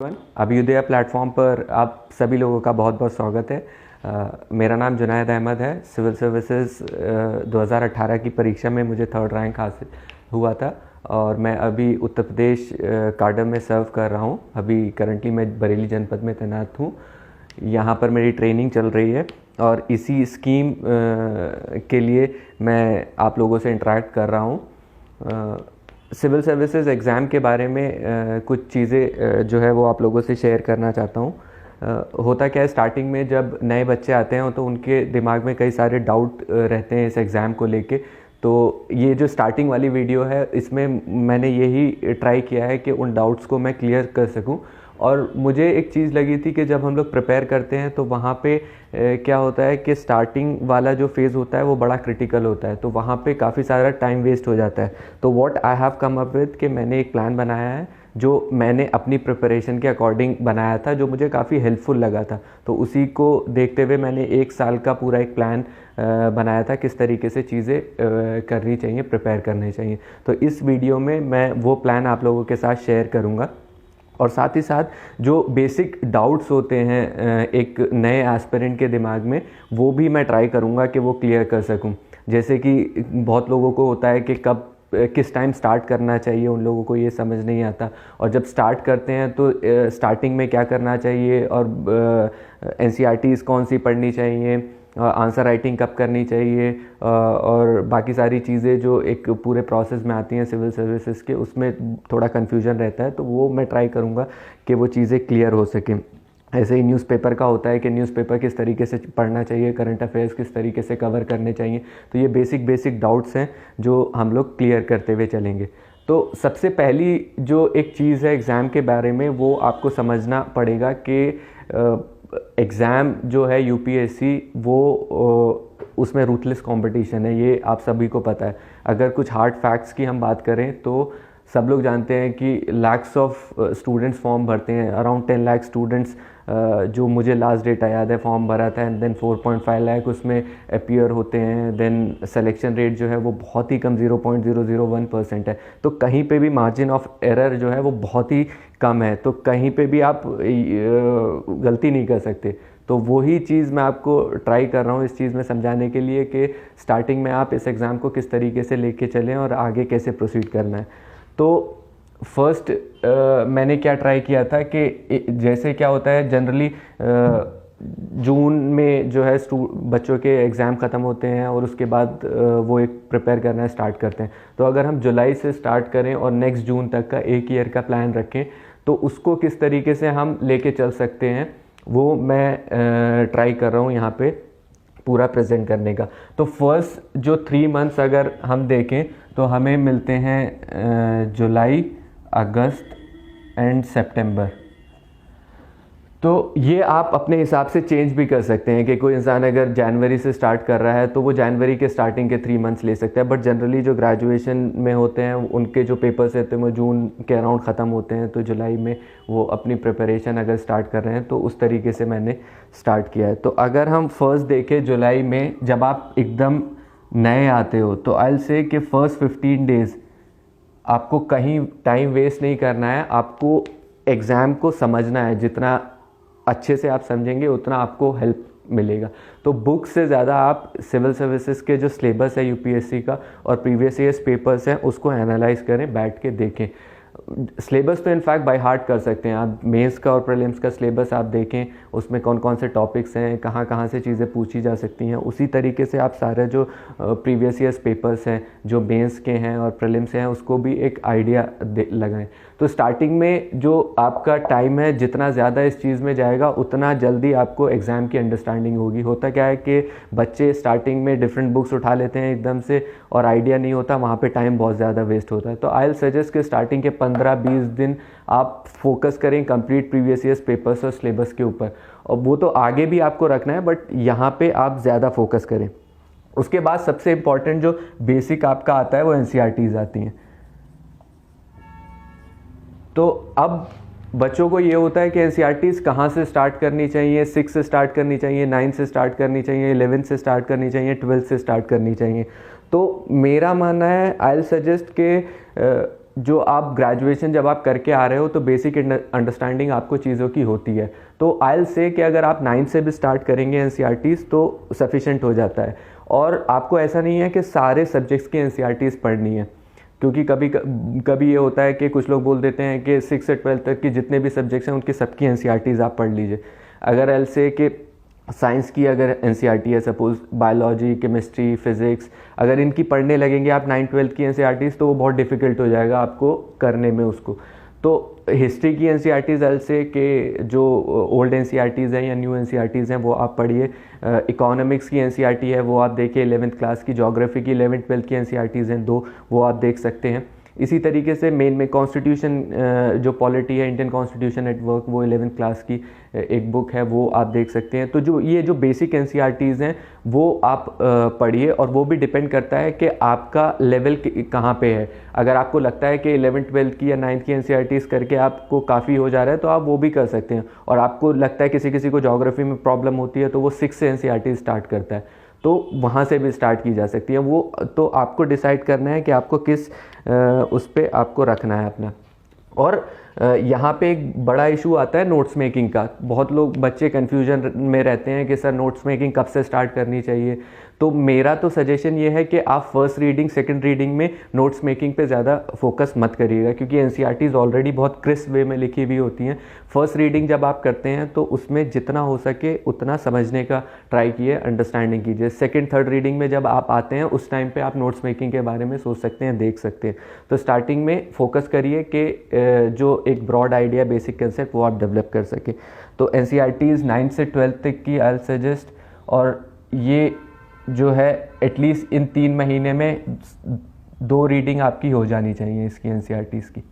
Abhyuday platform पर आप सभी लोगों का बहुत बहुत स्वागत है। मेरा नाम जुनैद अहमद है। सिविल सर्विसेज 2018 की परीक्षा में मुझे 3rd रैंक हासिल हुआ था और मैं अभी उत्तर प्रदेश काडर में सर्व कर रहा हूँ। अभी करंटली मैं बरेली जनपद में तैनात हूँ। यहाँ पर मेरी ट्रेनिंग चल रही है और इसी स्कीम के लिए मैं आप लोगों से इंटरेक्ट कर रहा हूँ। सिविल सर्विसेज एग्ज़ाम के बारे में कुछ चीज़ें जो है वो आप लोगों से शेयर करना चाहता हूँ। होता क्या है, स्टार्टिंग में जब नए बच्चे आते हैं तो उनके दिमाग में कई सारे डाउट रहते हैं इस एग्ज़ाम को लेके। तो ये जो स्टार्टिंग वाली वीडियो है इसमें मैंने यही ट्राई किया है कि उन डाउट्स को मैं क्लियर कर सकूं। और मुझे एक चीज़ लगी थी कि जब हम लोग प्रिपेयर करते हैं तो वहाँ पे क्या होता है कि स्टार्टिंग वाला जो फेज़ होता है वो बड़ा क्रिटिकल होता है, तो वहाँ पे काफ़ी सारा टाइम वेस्ट हो जाता है। तो what I have come up with कि मैंने एक प्लान बनाया है जो मैंने अपनी प्रिपरेशन के अकॉर्डिंग बनाया था, जो मुझे काफ़ी हेल्पफुल लगा था। तो उसी को देखते हुए मैंने 1 साल का पूरा एक प्लान बनाया था किस तरीके से चीज़ें करनी चाहिए, प्रिपेयर करनी चाहिए। तो इस वीडियो में मैं वो प्लान आप लोगों के साथ शेयर करूँगा और साथ ही साथ जो बेसिक डाउट्स होते हैं एक नए एस्पिरेंट के दिमाग में, वो भी मैं ट्राई करूँगा कि वो क्लियर कर सकूँ। जैसे कि बहुत लोगों को होता है कि कब किस टाइम स्टार्ट करना चाहिए, उन लोगों को ये समझ नहीं आता। और जब स्टार्ट करते हैं तो स्टार्टिंग में क्या करना चाहिए और NCERTs कौन सी पढ़नी चाहिए, आंसर राइटिंग कब करनी चाहिए और बाकी सारी चीज़ें जो एक पूरे प्रोसेस में आती हैं सिविल सर्विसेज के, उसमें थोड़ा कन्फ्यूजन रहता है। तो वो मैं ट्राई करूँगा कि वो चीज़ें क्लियर हो सकें। ऐसे ही न्यूज़पेपर का होता है कि न्यूज़पेपर किस तरीके से पढ़ना चाहिए, करंट अफेयर्स किस तरीके से कवर करने चाहिए। तो ये बेसिक डाउट्स हैं जो हम लोग क्लियर करते हुए चलेंगे। तो सबसे पहली जो एक चीज़ है एग्ज़ाम के बारे में, वो आपको समझना पड़ेगा कि एग्ज़ाम जो है UPSC वो उसमें रूथलेस कंपटीशन है, ये आप सभी को पता है। अगर कुछ हार्ड फैक्ट्स की हम बात करें तो सब लोग जानते हैं कि लैक्स ऑफ स्टूडेंट्स फॉर्म भरते हैं, अराउंड 10 लाख स्टूडेंट्स जो मुझे लास्ट डेटा याद है फॉर्म भरा था, एंड देन 4.5 लाख उसमें अपीयर होते हैं। देन सिलेक्शन रेट जो है वो बहुत ही कम 0.001% है। तो कहीं पे भी मार्जिन ऑफ एरर जो है वो बहुत ही कम है, तो कहीं पे भी आप गलती नहीं कर सकते। तो वही चीज़ मैं आपको ट्राई कर रहा हूँ इस चीज़ में समझाने के लिए कि स्टार्टिंग में आप इस एग्ज़ाम को किस तरीके से लेके चलें और आगे कैसे प्रोसीड करना है। तो फर्स्ट मैंने क्या ट्राई किया था कि जैसे क्या होता है जनरली जून में जो है बच्चों के एग्ज़ाम ख़त्म होते हैं और उसके बाद वो एक प्रिपेयर करना स्टार्ट करते हैं। तो अगर हम जुलाई से स्टार्ट करें और नेक्स्ट जून तक का 1 ईयर का प्लान रखें तो उसको किस तरीके से हम लेके चल सकते हैं वो मैं ट्राई कर रहा हूँ यहाँ पे पूरा प्रेजेंट करने का। तो फर्स्ट जो 3 मंथ्स अगर हम देखें तो हमें मिलते हैं जुलाई, अगस्त एंड सितंबर। तो ये आप अपने हिसाब से चेंज भी कर सकते हैं कि कोई इंसान अगर जनवरी से स्टार्ट कर रहा है तो वो जनवरी के स्टार्टिंग के 3 मंथ्स ले सकता है। बट जनरली जो ग्रेजुएशन में होते हैं उनके जो पेपर्स रहते हैं वो जून के अराउंड ख़त्म होते हैं, तो जुलाई में वो अपनी प्रिपरेशन अगर स्टार्ट कर रहे हैं तो उस तरीके से मैंने स्टार्ट किया है। तो अगर हम फर्स्ट देखें जुलाई में, जब आप एकदम नए आते हो तो आई विल से कि फर्स्ट 15 डेज़ आपको कहीं टाइम वेस्ट नहीं करना है, आपको एग्ज़ाम को समझना है। जितना अच्छे से आप समझेंगे उतना आपको हेल्प मिलेगा। तो बुक से ज़्यादा आप सिविल सर्विसेज के जो सिलेबस है UPSC का और प्रीवियस ईयर्स पेपर्स हैं उसको एनालाइज करें, बैठ के देखें। सिलेबस तो इनफैक्ट बाय हार्ट कर सकते हैं आप। मेंस का और प्रीलिम्स का सिलेबस आप देखें, उसमें कौन कौन से टॉपिक्स हैं, कहाँ कहाँ से चीज़ें पूछी जा सकती हैं। उसी तरीके से आप सारे जो प्रीवियस ईयर्स पेपर्स हैं जो मेंस के हैं और प्रीलिम्स हैं उसको भी एक आइडिया लगाएं। तो स्टार्टिंग में जो आपका टाइम है जितना ज़्यादा इस चीज़ में जाएगा उतना जल्दी आपको एग्ज़ाम की अंडरस्टैंडिंग होगी। होता क्या है कि बच्चे स्टार्टिंग में डिफरेंट बुक्स उठा लेते हैं एकदम से और आइडिया नहीं होता, वहाँ पे टाइम बहुत ज़्यादा वेस्ट होता है। तो आई विल सजेस्ट कि स्टार्टिंग के 15-20 दिन आप फोकस करें कंप्लीट प्रीवियस ईयर्स पेपर्स और सिलेबस के ऊपर, और वो तो आगे भी आपको रखना है बट यहाँ पे आप ज़्यादा फोकस करें। उसके बाद सबसे इम्पॉर्टेंट जो बेसिक आपका आता है वो NCERTs आती हैं। तो अब बच्चों को ये होता है कि NCERTs कहाँ से स्टार्ट करनी चाहिए, 6 से स्टार्ट करनी चाहिए, 9 से स्टार्ट करनी चाहिए, 11 से स्टार्ट करनी चाहिए, 12 से स्टार्ट करनी चाहिए। तो मेरा मानना है आई विल सजेस्ट कि जो आप ग्रेजुएशन जब आप करके आ रहे हो तो बेसिक अंडरस्टैंडिंग आपको चीज़ों की होती है। तो आई से कि अगर आप 9 से भी स्टार्ट करेंगे एनसीईआरटीज़ तो सफिशेंट हो जाता है। और आपको ऐसा नहीं है कि सारे सब्जेक्ट्स की एनसीईआरटीज़ पढ़नी है, क्योंकि कभी ये होता है कि कुछ लोग बोल देते हैं कि 6 से 12 तक की जितने भी सब्जेक्ट्स हैं उनकी सबकी एनसीईआरटीज़ आप पढ़ लीजिए। अगर एल से कि साइंस की अगर एनसीईआरटी है, सपोज बायोलॉजी, केमिस्ट्री, फिज़िक्स, अगर इनकी पढ़ने लगेंगे आप 9-12 की एनसीईआरटीज़ तो वो बहुत डिफ़िकल्ट हो जाएगा आपको करने में उसको। तो हिस्ट्री की एनसीईआरटीज़ एल से के जो ओल्ड एनसीईआरटीज़ हैं या न्यू एनसीईआरटीज़ हैं वो आप पढ़िए। इकोनॉमिक्स की एनसीईआरटी है वो आप देखिए 11th क्लास की। ज्योग्राफी की 11th-12th की एनसीईआरटीज़ हैं 2, वो आप देख सकते हैं। इसी तरीके से मेन में कॉन्स्टिट्यूशन जो पॉलिटी है, इंडियन कॉन्स्टिट्यूशन एट वर्क, वो 11th क्लास की एक बुक है वो आप देख सकते हैं। तो जो बेसिक एनसीईआरटीज़ हैं वो आप पढ़िए, और वो भी डिपेंड करता है कि आपका लेवल कहाँ पे है। अगर आपको लगता है कि 11th-12th की या 9th की एनसीईआरटीज़ करके आपको काफ़ी हो जा रहा है तो आप वो भी कर सकते हैं। और आपको लगता है किसी किसी को ज्योग्राफी में प्रॉब्लम होती है तो वो 6 से एनसीईआरटी स्टार्ट करता है, तो वहाँ से भी स्टार्ट की जा सकती है। वो तो आपको डिसाइड करना है कि आपको किस उस पर आपको रखना है अपना। और यहाँ पे एक बड़ा इशू आता है नोट्स मेकिंग का। बहुत लोग बच्चे कन्फ्यूजन में रहते हैं कि सर नोट्स मेकिंग कब से स्टार्ट करनी चाहिए। तो मेरा तो सजेशन ये है कि आप फर्स्ट रीडिंग, सेकंड रीडिंग में नोट्स मेकिंग पे ज़्यादा फोकस मत करिएगा, क्योंकि एनसीईआरटीज़ ऑलरेडी बहुत क्रिस्प वे में लिखी हुई होती हैं। फर्स्ट रीडिंग जब आप करते हैं तो उसमें जितना हो सके उतना समझने का ट्राई कीजिए, अंडरस्टैंडिंग कीजिए। सेकंड, थर्ड रीडिंग में जब आप आते हैं उस टाइम पे आप नोट्स मेकिंग के बारे में सोच सकते हैं, देख सकते हैं। तो स्टार्टिंग में फोकस करिए कि जो एक ब्रॉड आइडिया, बेसिक कंसेप्ट वो आप डेवलप कर सकें। तो एनसीईआरटीज़ 9 से 12 तक की आई सजेस्ट, और ये जो है एटलीस्ट इन 3 महीने में 2 रीडिंग आपकी हो जानी चाहिए इसकी एनसीईआरटीज़ की।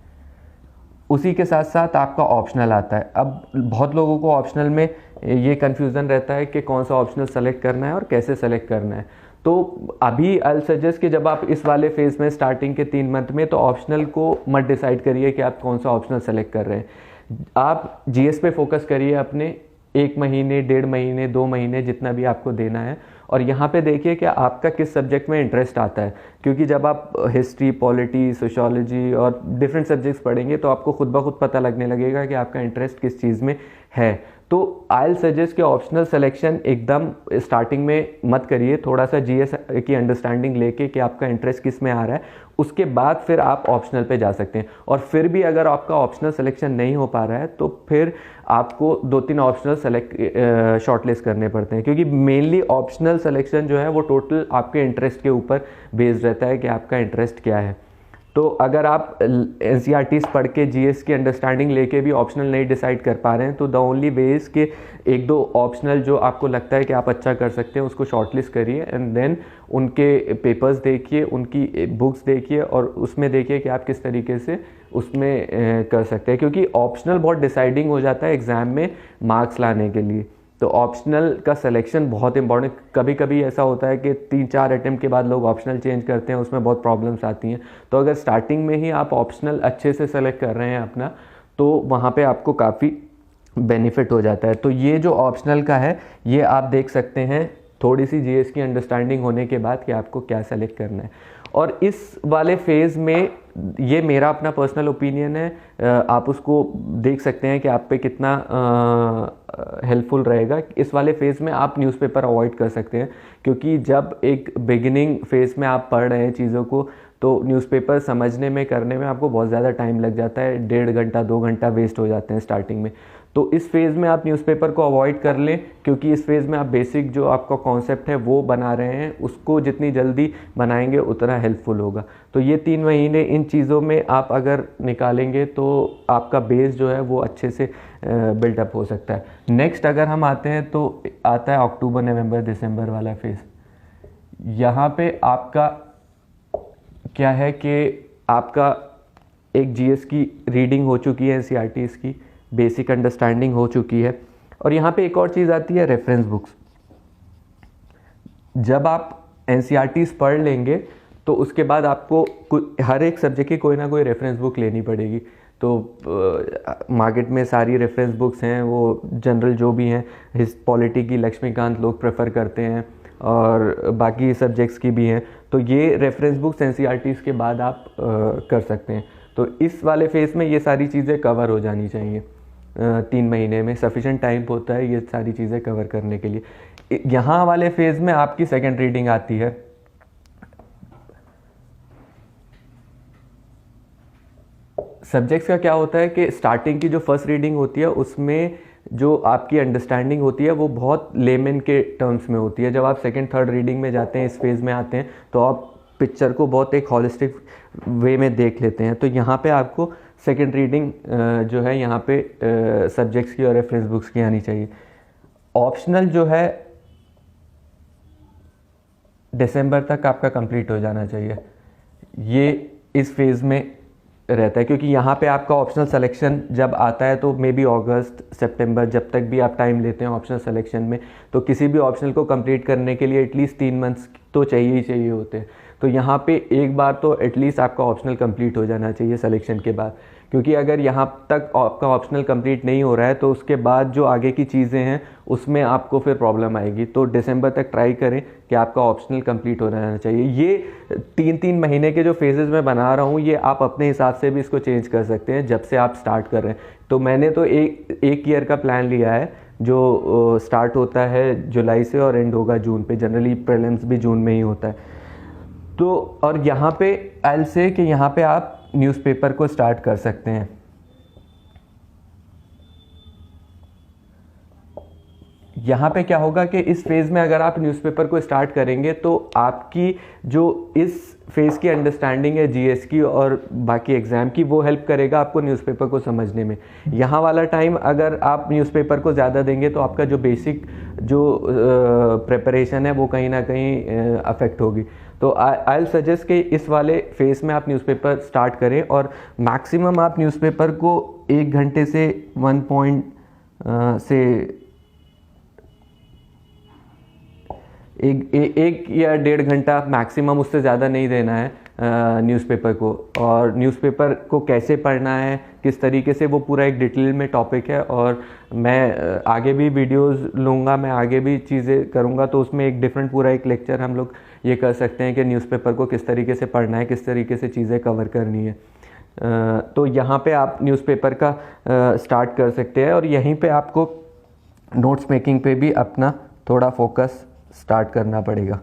उसी के साथ साथ आपका ऑप्शनल आता है। अब बहुत लोगों को ऑप्शनल में ये कन्फ्यूज़न रहता है कि कौन सा ऑप्शनल सेलेक्ट करना है और कैसे सेलेक्ट करना है। तो अभी आई सजेस्ट कि जब आप इस वाले फेज़ में स्टार्टिंग के 3 मंथ में, तो ऑप्शनल को मत डिसाइड करिए कि आप कौन सा ऑप्शनल सेलेक्ट कर रहे हैं। आप जीएस पे फोकस करिए अपने 1 महीने, 1.5 महीने, 2 महीने जितना भी आपको देना है, और यहाँ पे देखिए कि आपका किस सब्जेक्ट में इंटरेस्ट आता है। क्योंकि जब आप हिस्ट्री, पॉलिटी, सोशियोलॉजी और डिफरेंट सब्जेक्ट्स पढ़ेंगे तो आपको खुद ब खुद पता लगने लगेगा कि आपका इंटरेस्ट किस चीज़ में है। तो आई सजेस्ट कि ऑप्शनल सिलेक्शन एकदम स्टार्टिंग में मत करिए। थोड़ा सा जीएस की अंडरस्टैंडिंग लेके कि आपका इंटरेस्ट किस में आ रहा है, उसके बाद फिर आप ऑप्शनल पे जा सकते हैं। और फिर भी अगर आपका ऑप्शनल सिलेक्शन नहीं हो पा रहा है तो फिर आपको 2-3 ऑप्शनल शॉर्टलिस्ट करने पड़ते हैं, क्योंकि मेनली ऑप्शनल सिलेक्शन जो है वो टोटल आपके इंटरेस्ट के ऊपर बेस्ड रहता है कि आपका इंटरेस्ट क्या है। तो अगर आप एनसीईआरटीज़ पढ़ के जीएस की अंडरस्टैंडिंग लेके भी ऑप्शनल नहीं डिसाइड कर पा रहे हैं, तो द ओनली वे इज़ कि 1-2 ऑप्शनल जो आपको लगता है कि आप अच्छा कर सकते हैं उसको शॉर्टलिस्ट करिए, एंड देन उनके पेपर्स देखिए, उनकी बुक्स देखिए, और उसमें देखिए कि आप किस तरीके से उसमें कर सकते हैं। क्योंकि ऑप्शनल बहुत डिसाइडिंग हो जाता है एग्ज़ाम में मार्क्स लाने के लिए। तो ऑप्शनल का सिलेक्शन बहुत इंपॉर्टेंट। कभी कभी ऐसा होता है कि 3-4 अटेम्प्ट के बाद लोग ऑप्शनल चेंज करते हैं, उसमें बहुत प्रॉब्लम्स आती हैं। तो अगर स्टार्टिंग में ही आप ऑप्शनल अच्छे से सेलेक्ट कर रहे हैं अपना, तो वहाँ पे आपको काफ़ी बेनिफिट हो जाता है। तो ये जो ऑप्शनल का है ये आप देख सकते हैं थोड़ी सी जीएस की अंडरस्टैंडिंग होने के बाद कि आपको क्या सेलेक्ट करना है। और इस वाले फेज़ में ये मेरा अपना पर्सनल ओपिनियन है, आप उसको देख सकते हैं कि आप पे कितना हेल्पफुल रहेगा। इस वाले फेज़ में आप न्यूज़पेपर अवॉइड कर सकते हैं, क्योंकि जब एक बिगिनिंग फेज़ में आप पढ़ रहे हैं चीज़ों को, तो न्यूज़पेपर समझने में, करने में आपको बहुत ज़्यादा टाइम लग जाता है। 1.5 घंटा 2 घंटा वेस्ट हो जाते हैं स्टार्टिंग में। तो इस फेज़ में आप न्यूज़पेपर को अवॉइड कर लें, क्योंकि इस फेज़ में आप बेसिक जो आपका कॉन्सेप्ट है वो बना रहे हैं, उसको जितनी जल्दी बनाएंगे उतना हेल्पफुल होगा। तो ये 3 महीने इन चीज़ों में आप अगर निकालेंगे तो आपका बेस जो है वो अच्छे से बिल्डअप हो सकता है। नेक्स्ट अगर हम आते हैं तो आता है अक्टूबर, नवंबर, दिसंबर वाला फेज़। यहाँ पे आपका क्या है कि आपका एक जीएस की रीडिंग हो चुकी है, एनसीईआरटीज़ की बेसिक अंडरस्टैंडिंग हो चुकी है, और यहाँ पे एक और चीज़ आती है, रेफरेंस बुक्स। जब आप एनसीईआरटीज़ पढ़ लेंगे तो उसके बाद आपको हर एक सब्जेक्ट की कोई ना कोई रेफरेंस बुक लेनी पड़ेगी। तो मार्केट में सारी रेफरेंस बुक्स हैं, वो जनरल जो भी हैं, पॉलिटी की लक्ष्मीकांत लोग प्रेफर करते हैं, और बाकी सब्जेक्ट्स की भी हैं। तो ये रेफरेंस बुक्स एनसीईआरटीज़ के बाद आप कर सकते हैं। तो इस वाले फेज़ में ये सारी चीज़ें कवर हो जानी चाहिए। 3 महीने में सफिशेंट टाइम होता है ये सारी चीज़ें कवर करने के लिए। यहाँ वाले फेज़ में आपकी सेकेंड रीडिंग आती है। सब्जेक्ट्स का क्या होता है कि स्टार्टिंग की जो फर्स्ट रीडिंग होती है उसमें जो आपकी अंडरस्टैंडिंग होती है वो बहुत लेमन के टर्म्स में होती है। जब आप सेकंड थर्ड रीडिंग में जाते हैं, इस फेज़ में आते हैं, तो आप पिक्चर को बहुत एक हॉलिस्टिक वे में देख लेते हैं। तो यहाँ पे आपको सेकंड रीडिंग जो है यहाँ पे सब्जेक्ट्स की और रेफरेंस बुक्स की आनी चाहिए। ऑप्शनल जो है दिसंबर तक आपका कंप्लीट हो जाना चाहिए, ये इस फेज़ में रहता है, क्योंकि यहाँ पे आपका ऑप्शनल सिलेक्शन जब आता है तो मे बी अगस्त सितंबर, जब तक भी आप टाइम लेते हैं ऑप्शनल सिलेक्शन में, तो किसी भी ऑप्शनल को कंप्लीट करने के लिए एटलीस्ट 3 मंथ्स तो चाहिए ही चाहिए होते हैं। तो यहाँ पे एक बार तो एटलीस्ट आपका ऑप्शनल कंप्लीट हो जाना चाहिए सिलेक्शन के बाद, क्योंकि अगर यहाँ तक आपका ऑप्शनल कंप्लीट नहीं हो रहा है तो उसके बाद जो आगे की चीज़ें हैं उसमें आपको फिर प्रॉब्लम आएगी। तो दिसंबर तक ट्राई करें कि आपका ऑप्शनल कंप्लीट हो जाना चाहिए। ये 3-3 महीने के जो फेजेस मैं बना रहा हूँ, ये आप अपने हिसाब से भी इसको चेंज कर सकते हैं जब से आप स्टार्ट कर रहे हैं। तो मैंने तो एक ईयर का प्लान लिया है जो स्टार्ट होता है जुलाई से और एंड होगा जून पे। जनरली प्रीलिम्स भी जून में ही होता है। तो और यहाँ पे आई से कि यहाँ पे आप न्यूज़पेपर को स्टार्ट कर सकते हैं। यहाँ पे क्या होगा कि इस फेज़ में अगर आप न्यूज़पेपर को स्टार्ट करेंगे तो आपकी जो इस फेज़ की अंडरस्टैंडिंग है जीएस की और बाकी एग्ज़ाम की, वो हेल्प करेगा आपको न्यूज़पेपर को समझने में। यहाँ वाला टाइम अगर आप न्यूज़पेपर को ज़्यादा देंगे तो आपका जो बेसिक जो प्रिपरेशन है वो कहीं ना कहीं अफेक्ट होगी। तो आई सजेस्ट कि इस वाले फेज़ में आप न्यूज़पेपर स्टार्ट करें और मैक्सिमम आप न्यूज़पेपर को 1 घंटे से 1 या 1.5 घंटा मैक्सिमम, उससे ज़्यादा नहीं देना है न्यूज़पेपर को। और न्यूज़पेपर को कैसे पढ़ना है, किस तरीके से, वो पूरा एक डिटेल में टॉपिक है और मैं आगे भी वीडियोस लूँगा, मैं आगे भी चीज़ें करूँगा। तो उसमें एक डिफरेंट पूरा एक लेक्चर हम लोग ये कर सकते हैं कि न्यूज़पेपर को किस तरीके से पढ़ना है, किस तरीके से चीज़ें कवर करनी है। तो यहाँ पे आप न्यूज़पेपर का स्टार्ट कर सकते हैं और यहीं पे आपको नोट्स मेकिंग पे भी अपना थोड़ा फोकस स्टार्ट करना पड़ेगा,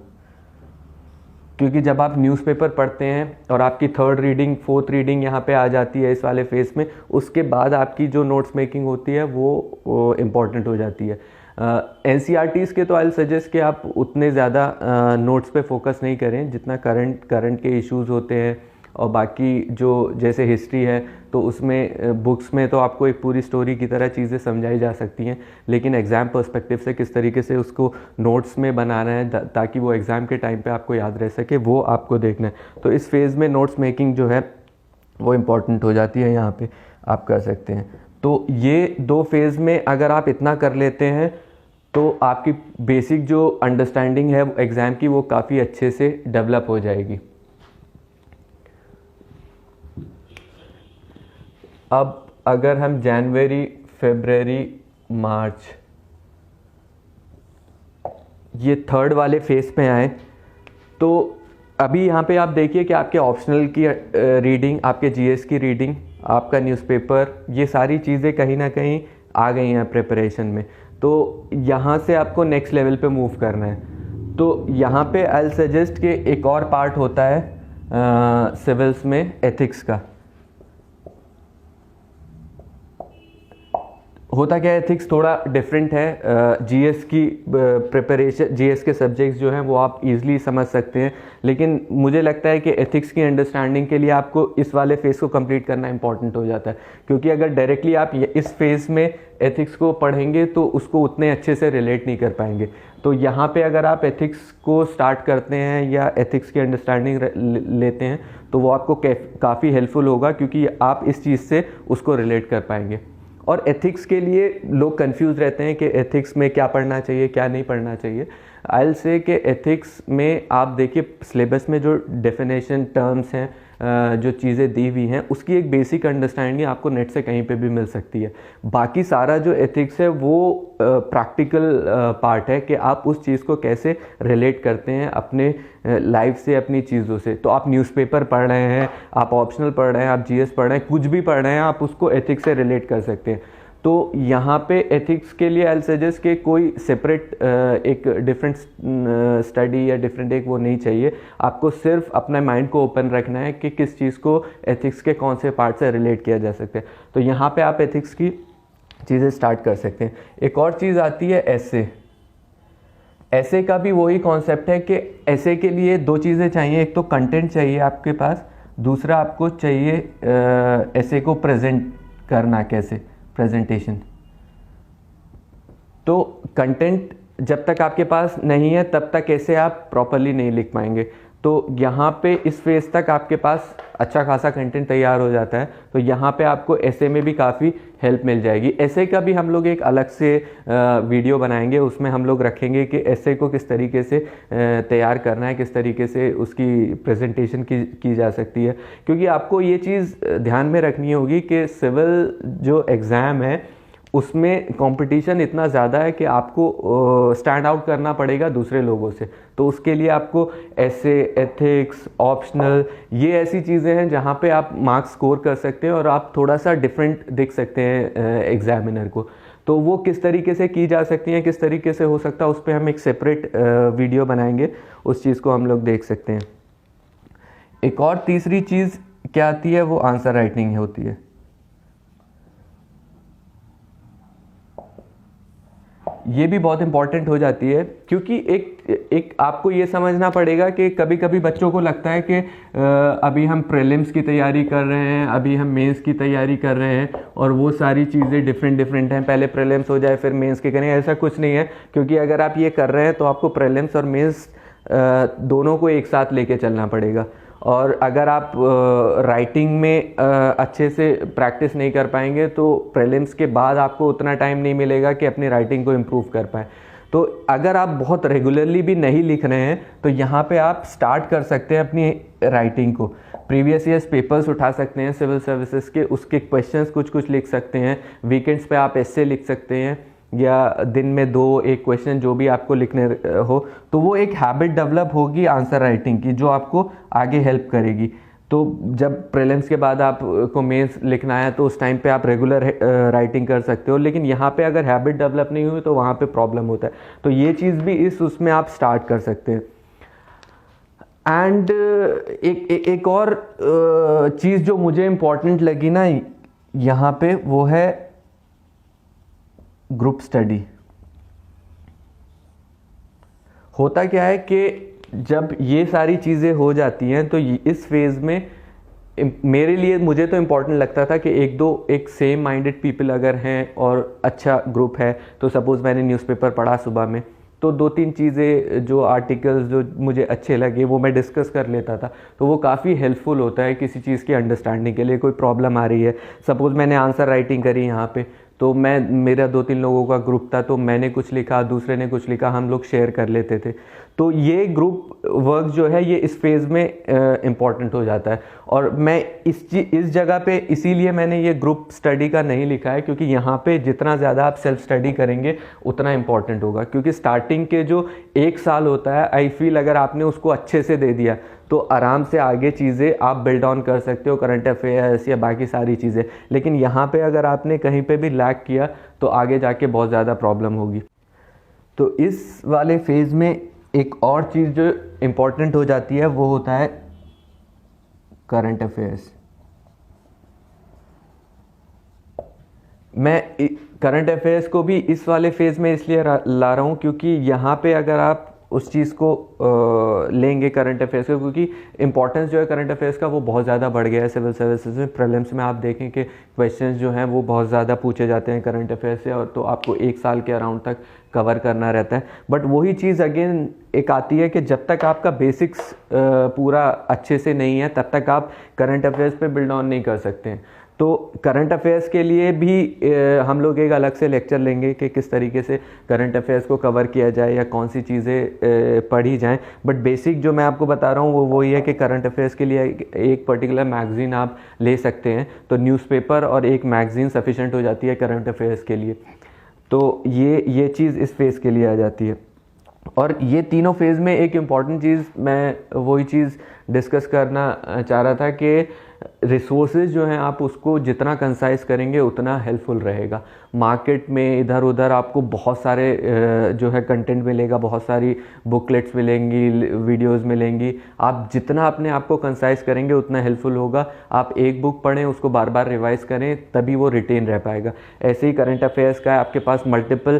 क्योंकि जब आप न्यूज़पेपर पढ़ते हैं और आपकी थर्ड रीडिंग फोर्थ रीडिंग यहाँ पे आ जाती है इस वाले फेज़ में, उसके बाद आपकी जो नोट्स मेकिंग होती है वो इम्पॉर्टेंट हो जाती है। NCERTs के तो आई सजेस्ट कि आप उतने ज़्यादा नोट्स पे फोकस नहीं करें जितना करंट के इश्यूज़ होते हैं और बाकी जो जैसे हिस्ट्री है तो उसमें बुक्स में तो आपको एक पूरी स्टोरी की तरह चीज़ें समझाई जा सकती हैं, लेकिन एग्ज़ाम पर्सपेक्टिव से किस तरीके से उसको नोट्स में बनाना है ताकि वो एग्ज़ाम के टाइम पे आपको याद रह सके, वो आपको देखना है। तो इस फेज़ में नोट्स मेकिंग जो है वो इम्पॉर्टेंट हो जाती है, यहाँ पे आप कर सकते हैं। तो ये 2 फेज़ में अगर आप इतना कर लेते हैं तो आपकी बेसिक जो अंडरस्टैंडिंग है एग्ज़ाम की वो काफ़ी अच्छे से डेवलप हो जाएगी। अब अगर हम जनवरी, फरवरी, मार्च ये थर्ड वाले फेज़ पे आए तो अभी यहाँ पे आप देखिए कि आपके ऑप्शनल की रीडिंग, आपके जीएस की रीडिंग, आपका न्यूज़पेपर, ये सारी चीज़ें कहीं ना कहीं आ गई हैं प्रिपरेशन में। तो यहाँ से आपको नेक्स्ट लेवल पे मूव करना है। तो यहाँ पे आई सजेस्ट कि एक और पार्ट होता है सिविल्स में एथिक्स का। होता क्या है, एथिक्स थोड़ा डिफरेंट है। जीएस की प्रिपरेशन, जीएस के सब्जेक्ट्स जो हैं वो आप इजीली समझ सकते हैं, लेकिन मुझे लगता है कि एथिक्स की अंडरस्टैंडिंग के लिए आपको इस वाले फेज़ को कंप्लीट करना इंपॉर्टेंट हो जाता है, क्योंकि अगर डायरेक्टली आप इस फेज़ में एथिक्स को पढ़ेंगे तो उसको उतने अच्छे से रिलेट नहीं कर पाएंगे। तो यहाँ पे अगर आप एथिक्स को स्टार्ट करते हैं या एथिक्स की अंडरस्टैंडिंग लेते हैं तो वो आपको काफ़ी हेल्पफुल होगा, क्योंकि आप इस चीज़ से उसको रिलेट कर पाएंगे। और एथिक्स के लिए लोग कंफ्यूज रहते हैं कि एथिक्स में क्या पढ़ना चाहिए, क्या नहीं पढ़ना चाहिए। आई विल से कि एथिक्स में आप देखिए सिलेबस में जो डेफिनेशन टर्म्स हैं जो चीज़ें दी हुई हैं उसकी एक बेसिक अंडरस्टैंडिंग आपको नेट से कहीं पे भी मिल सकती है। बाकी सारा जो एथिक्स है वो प्रैक्टिकल पार्ट है कि आप उस चीज़ को कैसे रिलेट करते हैं अपने लाइफ से, अपनी चीज़ों से। तो आप न्यूज़पेपर पढ़ रहे हैं, आप ऑप्शनल पढ़ रहे हैं, आप जीएस पढ़ रहे हैं, कुछ भी पढ़ रहे हैं, आप उसको एथिक्स से रिलेट कर सकते हैं। तो यहाँ पे एथिक्स के लिए आई सजेस्ट कि कोई सेपरेट एक डिफरेंट स्टडी या डिफरेंट एक वो नहीं चाहिए। आपको सिर्फ अपने माइंड को ओपन रखना है कि किस चीज़ को एथिक्स के कौन से पार्ट से रिलेट किया जा सकता है। तो यहाँ पे आप एथिक्स की चीज़ें स्टार्ट कर सकते हैं। एक और चीज़ आती है ऐसे। ऐसे का भी वही कॉन्सेप्ट है कि ऐसे के लिए दो चीज़ें चाहिए, एक तो कंटेंट चाहिए आपके पास, दूसरा आपको चाहिए ऐसे को प्रेजेंट करना, कैसे प्रेजेंटेशन। तो कंटेंट जब तक आपके पास नहीं है तब तक ऐसे आप प्रॉपरली नहीं लिख पाएंगे। तो यहाँ पे इस फेज तक आपके पास अच्छा खासा कंटेंट तैयार हो जाता है, तो यहाँ पे आपको ऐसे में भी काफ़ी हेल्प मिल जाएगी। ऐसे का भी हम लोग एक अलग से वीडियो बनाएंगे, उसमें हम लोग रखेंगे कि ऐसे को किस तरीके से तैयार करना है, किस तरीके से उसकी प्रेजेंटेशन की जा सकती है। क्योंकि आपको ये चीज़ ध्यान में रखनी होगी कि सिविल जो एग्ज़ाम है उसमें कंपटीशन इतना ज़्यादा है कि आपको स्टैंड आउट करना पड़ेगा दूसरे लोगों से। तो उसके लिए आपको ऐसे, एथिक्स, ऑप्शनल, ये ऐसी चीज़ें हैं जहाँ पे आप मार्क्स स्कोर कर सकते हैं और आप थोड़ा सा डिफरेंट दिख सकते हैं एग्जामिनर को। तो वो किस तरीके से की जा सकती हैं, किस तरीके से हो सकता है, उस पर हम एक सेपरेट वीडियो बनाएंगे, उस चीज़ को हम लोग देख सकते हैं। एक और तीसरी चीज़ क्या आती है, वो आंसर राइटिंग होती है। ये भी बहुत इंपॉर्टेंट हो जाती है, क्योंकि एक आपको ये समझना पड़ेगा कि कभी कभी बच्चों को लगता है कि अभी हम प्रीलिम्स की तैयारी कर रहे हैं, अभी हम मेंस की तैयारी कर रहे हैं और वो सारी चीज़ें डिफरेंट हैं, पहले प्रीलिम्स हो जाए फिर मेंस के करें। ऐसा कुछ नहीं है, क्योंकि अगर आप ये कर रहे हैं तो आपको प्रीलिम्स और मेंस दोनों को एक साथ लेके चलना पड़ेगा। और अगर आप राइटिंग में अच्छे से प्रैक्टिस नहीं कर पाएंगे तो प्रीलिम्स के बाद आपको उतना टाइम नहीं मिलेगा कि अपनी राइटिंग को इम्प्रूव कर पाएँ। तो अगर आप बहुत रेगुलरली भी नहीं लिख रहे हैं तो यहाँ पे आप स्टार्ट कर सकते हैं अपनी राइटिंग को। प्रीवियस ईयर्स पेपर्स उठा सकते हैं सिविल सर्विसेज के, उसके क्वेश्चंस कुछ लिख सकते हैं। वीकेंड्स पे आप ऐसे लिख सकते हैं, या दिन में 2-1 क्वेश्चन जो भी आपको लिखने हो। तो वो एक हैबिट डेवलप होगी आंसर राइटिंग की, जो आपको आगे हेल्प करेगी। तो जब प्रीलिम्स के बाद आपको मेंस लिखना है तो उस टाइम पे आप रेगुलर राइटिंग कर सकते हो, लेकिन यहाँ पे अगर हैबिट डेवलप नहीं हुई तो वहाँ पे प्रॉब्लम होता है। तो ये चीज़ भी उसमें आप स्टार्ट कर सकते हैं। एंड एक और चीज़ जो मुझे इम्पोर्टेंट लगी ना यहाँ पे, वो है ग्रुप स्टडी। होता क्या है कि जब ये सारी चीज़ें हो जाती हैं तो इस फेज़ में मेरे लिए, मुझे तो इम्पॉर्टेंट लगता था कि एक सेम माइंडेड पीपल अगर हैं और अच्छा ग्रुप है, तो सपोज़ मैंने न्यूज़पेपर पढ़ा सुबह में, तो 2-3 चीज़ें जो आर्टिकल्स जो मुझे अच्छे लगे वो मैं डिस्कस कर लेता था। तो वो काफ़ी हेल्पफुल होता है किसी चीज़ की अंडरस्टैंडिंग के लिए। कोई प्रॉब्लम आ रही है, सपोज़ मैंने आंसर राइटिंग करी यहाँ पे, तो मेरा 2-3 लोगों का ग्रुप था, तो मैंने कुछ लिखा, दूसरे ने कुछ लिखा, हम लोग शेयर कर लेते थे। तो ये ग्रुप वर्क जो है ये इस फेज़ में इम्पॉर्टेंट हो जाता है। और मैं इस जगह पे इसीलिए मैंने ये ग्रुप स्टडी का नहीं लिखा है, क्योंकि यहाँ पे जितना ज़्यादा आप सेल्फ स्टडी करेंगे उतना इम्पॉर्टेंट होगा। क्योंकि स्टार्टिंग के जो 1 साल होता है, आई फील अगर आपने उसको अच्छे से दे दिया तो आराम से आगे चीज़ें आप बिल्ड ऑन कर सकते हो, करंट अफेयर्स या बाकी सारी चीज़ें। लेकिन यहाँ पे अगर आपने कहीं पे भी लैग किया तो आगे जाके बहुत ज़्यादा प्रॉब्लम होगी। तो इस वाले फेज़ में एक और चीज़ जो इम्पॉर्टेंट हो जाती है वो होता है करंट अफेयर्स। मैं करंट अफेयर्स को भी इस वाले फेज़ में इसलिए ला रहा हूँ क्योंकि यहाँ पे अगर आप उस चीज़ को लेंगे करंट अफेयर्स को, क्योंकि इंपॉर्टेंस जो है करंट अफेयर्स का वो बहुत ज़्यादा बढ़ गया है सिविल सर्विसेज में। प्रीलिम्स में आप देखें कि क्वेश्चंस जो हैं वो बहुत ज़्यादा पूछे जाते हैं करंट अफेयर्स से, और तो आपको 1 साल के अराउंड तक कवर करना रहता है। बट वही चीज़ अगेन एक आती है कि जब तक आपका बेसिक्स पूरा अच्छे से नहीं है तब तक आप करंट अफेयर्स पे बिल्ड ऑन नहीं कर सकते हैं। तो करंट अफेयर्स के लिए भी हम लोग एक अलग से लेक्चर लेंगे कि किस तरीके से करंट अफेयर्स को कवर किया जाए या कौन सी चीज़ें पढ़ी जाएं। बट बेसिक जो मैं आपको बता रहा हूँ वो वही है कि करंट अफेयर्स के लिए एक पर्टिकुलर मैगज़ीन आप ले सकते हैं, तो न्यूज़पेपर और एक मैगज़ीन सफिशेंट हो जाती है करंट अफेयर्स के लिए। तो ये चीज़ इस फेज़ के लिए आ जाती है। और ये तीनों फेज़ में एक इम्पॉर्टेंट चीज़ मैं वही चीज़ डिस्कस करना चाह रहा था कि रिसोर्सेज जो हैं आप उसको जितना कंसाइज करेंगे उतना हेल्पफुल रहेगा। मार्केट में इधर उधर आपको बहुत सारे जो है कंटेंट मिलेगा, बहुत सारी बुकलेट्स मिलेंगी, वीडियोस मिलेंगी। आप जितना अपने आप को कंसाइज करेंगे उतना हेल्पफुल होगा। आप एक बुक पढ़ें, उसको बार बार रिवाइज करें, तभी वो रिटेन रह पाएगा। ऐसे ही करंट अफेयर्स का है, आपके पास मल्टीपल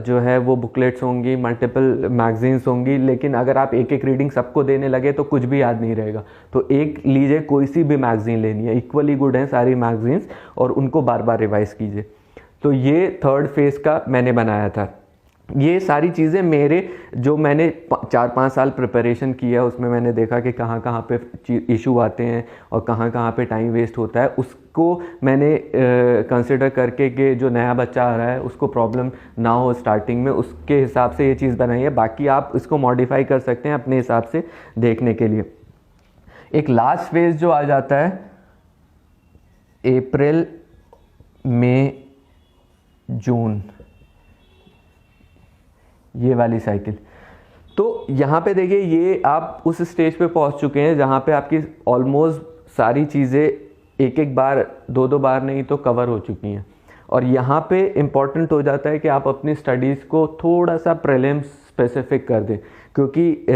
जो है वो बुकलेट्स होंगी, मल्टीपल मैगजीन्स होंगी, लेकिन अगर आप एक एक रीडिंग सबको देने लगे तो कुछ भी याद नहीं रहेगा। तो एक लीजिए, कोई सी भी मैगजीन लेनी है, इक्वली गुड हैं सारी मैगजीन्स, और उनको बार बार रिवाइज कीजिए। तो ये थर्ड फेज़ का मैंने बनाया था। ये सारी चीज़ें मेरे जो मैंने 4-5 साल प्रिपरेशन किया उसमें मैंने देखा कि कहाँ कहाँ पे इशू आते हैं और कहाँ कहाँ पे टाइम वेस्ट होता है, उसको मैंने कंसिडर करके कि जो नया बच्चा आ रहा है उसको प्रॉब्लम ना हो स्टार्टिंग में, उसके हिसाब से ये चीज़ बनाई है। बाकी आप इसको मॉडिफाई कर सकते हैं अपने हिसाब से देखने के लिए। एक लास्ट फेज़ जो आ जाता है अप्रैल, मई, जून, ये वाली साइकिल। तो यहाँ पे देखिए, ये आप उस स्टेज पे पहुँच चुके हैं जहाँ पे आपकी ऑलमोस्ट सारी चीज़ें एक एक बार, दो दो बार नहीं तो कवर हो चुकी हैं। और यहाँ पे इम्पॉर्टेंट हो जाता है कि आप अपनी स्टडीज़ को थोड़ा सा प्रीलिम्स स्पेसिफिक कर दें, क्योंकि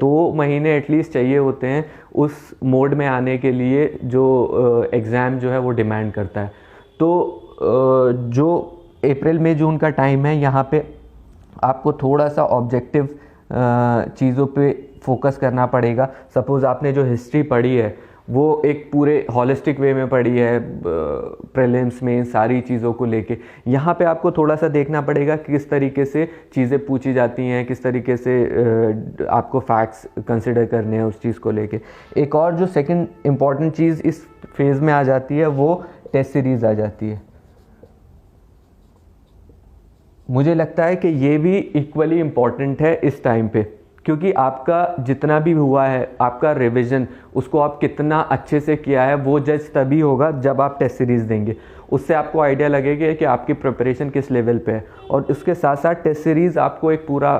2 महीने एटलीस्ट चाहिए होते हैं उस मोड में आने के लिए जो एग्ज़ाम जो है वो डिमांड करता है। तो जो अप्रैल मई जून का टाइम है, यहाँ पे आपको थोड़ा सा ऑब्जेक्टिव चीज़ों पे फोकस करना पड़ेगा। सपोज़ आपने जो हिस्ट्री पढ़ी है वो एक पूरे हॉलिस्टिक वे में पढ़ी है, प्रीलिम्स में सारी चीज़ों को लेके, यहाँ पे आपको थोड़ा सा देखना पड़ेगा कि किस तरीके से चीज़ें पूछी जाती हैं, किस तरीके से आपको फैक्ट्स कंसिडर करने हैं उस चीज़ को लेके। एक और जो सेकंड इम्पॉर्टेंट चीज़ इस फेज़ में आ जाती है वो टेस्ट सीरीज़ आ जाती है। मुझे लगता है कि ये भी इक्वली इम्पॉर्टेंट है इस टाइम पे, क्योंकि आपका जितना भी हुआ है, आपका रिवीजन, उसको आप कितना अच्छे से किया है वो जज तभी होगा जब आप टेस्ट सीरीज़ देंगे। उससे आपको आइडिया लगेगा कि आपकी प्रिपरेशन किस लेवल पे है। और उसके साथ साथ टेस्ट सीरीज़ आपको एक पूरा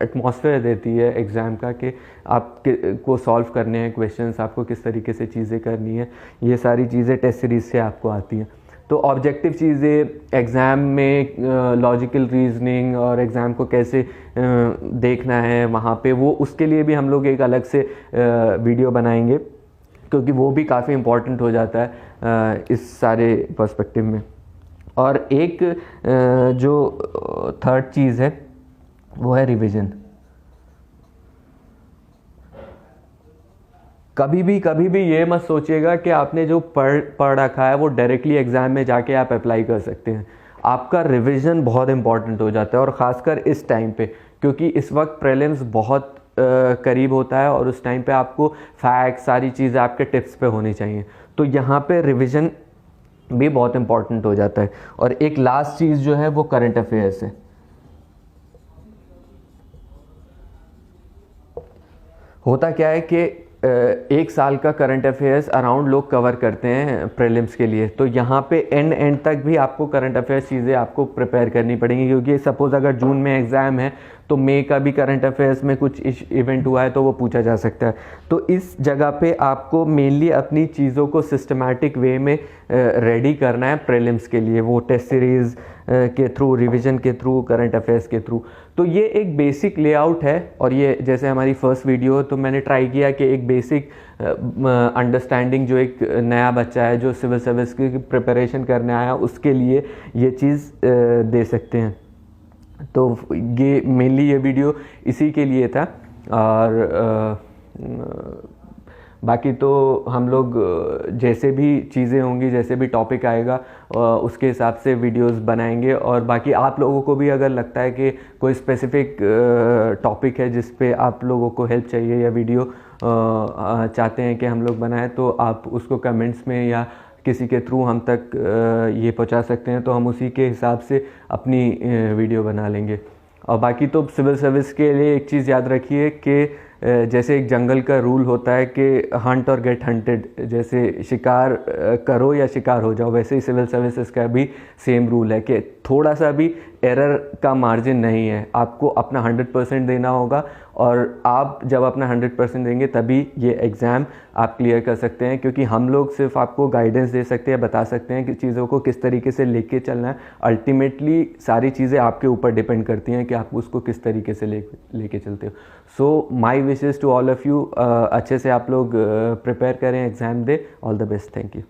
एटमॉस्फेयर देती है एग्ज़ाम का कि आप को सॉल्व करने हैं क्वेश्चंस, आपको किस तरीके से चीज़ें करनी है, ये सारी चीज़ें टेस्ट सीरीज़ से आपको आती हैं। तो ऑब्जेक्टिव चीज़ें एग्ज़ाम में, लॉजिकल रीजनिंग और एग्ज़ाम को कैसे देखना है वहाँ पे, वो उसके लिए भी हम लोग एक अलग से वीडियो बनाएंगे, क्योंकि वो भी काफ़ी इम्पॉर्टेंट हो जाता है इस सारे पर्सपेक्टिव में। और एक जो थर्ड चीज़ है वो है रिवीजन। कभी भी ये मत सोचिएगा कि आपने जो पढ़ रखा है वो डायरेक्टली एग्ज़ाम में जाके आप अप्लाई कर सकते हैं। आपका रिवीजन बहुत इंपॉर्टेंट हो जाता है, और ख़ासकर इस टाइम पे, क्योंकि इस वक्त प्रीलिम्स बहुत करीब होता है और उस टाइम पे आपको फैक्ट, सारी चीज़ें आपके टिप्स पे होनी चाहिए। तो यहाँ पे रिवीजन भी बहुत इंपॉर्टेंट हो जाता है। और एक लास्ट चीज़ जो है वो करंट अफेयर्स है। होता क्या है कि एक साल का करंट अफेयर्स अराउंड लोग कवर करते हैं प्रीलिम्स के लिए। तो यहाँ पे एंड तक भी आपको करंट अफेयर्स चीज़ें आपको प्रिपेयर करनी पड़ेंगी, क्योंकि सपोज़ अगर जून में एग्ज़ाम है तो मई का भी करंट अफेयर्स में कुछ इवेंट हुआ है तो वो पूछा जा सकता है। तो इस जगह पे आपको मेनली अपनी चीज़ों को सिस्टमैटिक वे में रेडी करना है प्रीलिम्स के लिए, वो टेस्ट सीरीज़ के थ्रू, रिवीजन के थ्रू, करंट अफेयर्स के थ्रू। तो ये एक बेसिक लेआउट है, और ये जैसे हमारी फर्स्ट वीडियो तो मैंने ट्राई किया कि एक बेसिक अंडरस्टैंडिंग जो एक नया बच्चा है जो सिविल सर्विस की प्रिपरेशन करने आया उसके लिए ये चीज़ दे सकते हैं। तो ये मेनली ये वीडियो इसी के लिए था। और बाकी तो हम लोग जैसे भी चीज़ें होंगी, जैसे भी टॉपिक आएगा उसके हिसाब से वीडियोस बनाएंगे। और बाकी आप लोगों को भी अगर लगता है कि कोई स्पेसिफिक टॉपिक है जिस पे आप लोगों को हेल्प चाहिए या वीडियो चाहते हैं कि हम लोग बनाएं, तो आप उसको कमेंट्स में या किसी के थ्रू हम तक ये पहुंचा सकते हैं तो हम उसी के हिसाब से अपनी वीडियो बना लेंगे। और बाकी तो सिविल सर्विस के लिए एक चीज़ याद रखिए कि जैसे एक जंगल का रूल होता है कि हंट और गेट हंटेड, जैसे शिकार करो या शिकार हो जाओ, वैसे ही सिविल सर्विसेज का भी सेम रूल है कि थोड़ा सा भी एरर का मार्जिन नहीं है, आपको अपना 100% देना होगा। और आप जब अपना 100% देंगे तभी ये एग्ज़ाम आप क्लियर कर सकते हैं, क्योंकि हम लोग सिर्फ आपको गाइडेंस दे सकते हैं, बता सकते हैं कि चीज़ों को किस तरीके से लेके चलना है। अल्टीमेटली सारी चीज़ें आपके ऊपर डिपेंड करती हैं कि आप उसको किस तरीके से लेके चलते हो। So my wishes to all of you, अच्छे से आप लोग प्रिपेयर करें, एग्ज़ाम दे। All the best, thank you.